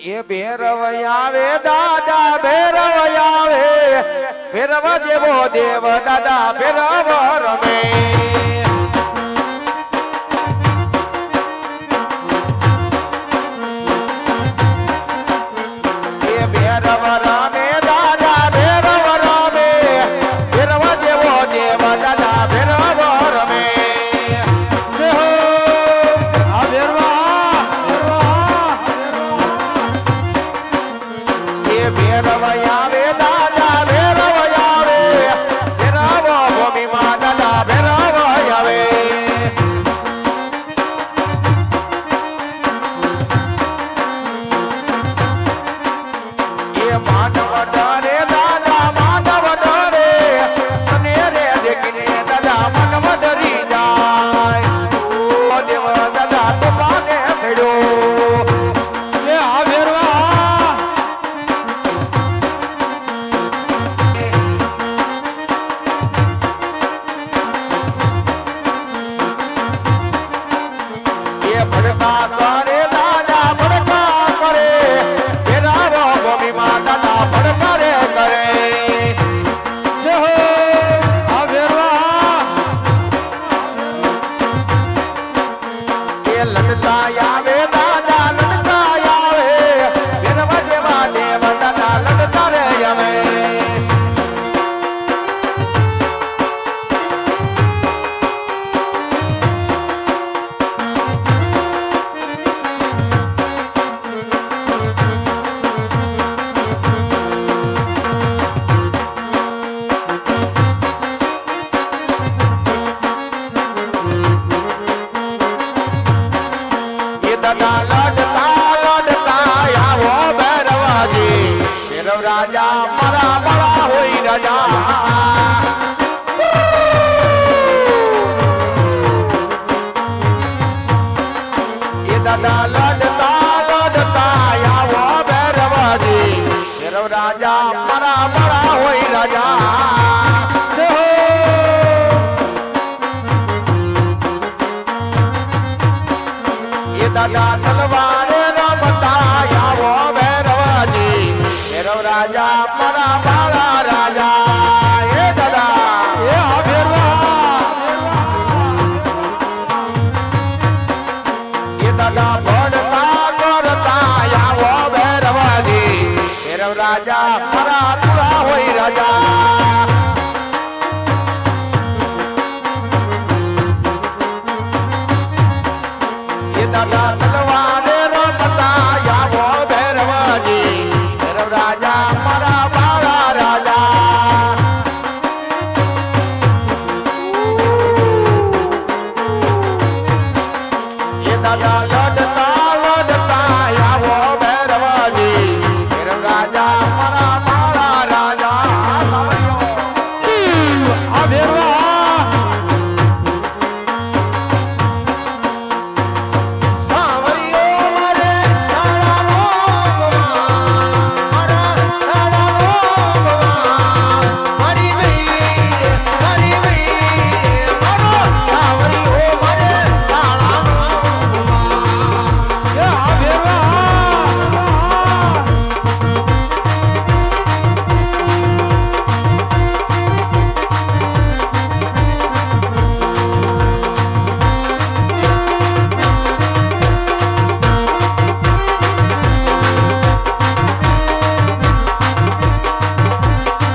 એ ભેરવ આવે દાદા ભેરવ આવે ભેરવ જેવો દેવ દાદા ભેરવ રમે એ ભેરવ રમે દાદા ભેરવ રમે ભેરવ જેવો દેવ દાદા ભેરવ રમે ભેરવ આવે દાદા ભેરવ આવે ભેરવ ભૂમિમાં દાદા ભેરવ આવે એ માનવ ડરે દાદા માનવ ડરે તને રે દેખીને દાદા માનવ ડરી જાય ઓ દેવ દાદા તો પાને સેડ્યો ભડકા કરે દાદા ભડકા કરે ભેરવ ભૂમિમાં દાદા ભડકા રે કરે જય હો આ ભેરવા એ લડતા આવે દાદા લડતા આવે ભેરવ જેવા દેવ દાદા લડતા રે આવે દાદા લડતા લડતા આવો ભૈરવાજી ભૈરવ રાજા મારા બળા હોય રાજા એ દાદા લડતા લડતા આવો ભૈરવાજી ભૈરવ રાજા મારા બળા હોય રાજા દાદા તલવારે રમતા આવો ભૈરવાજી ભૈરવ રાજા મારા બાળા રાજા એ દાદા એ ભૈરવા એ દાદા ભડતા કરતા આવો ભૈરવાજી ભૈરવ રાજા મારા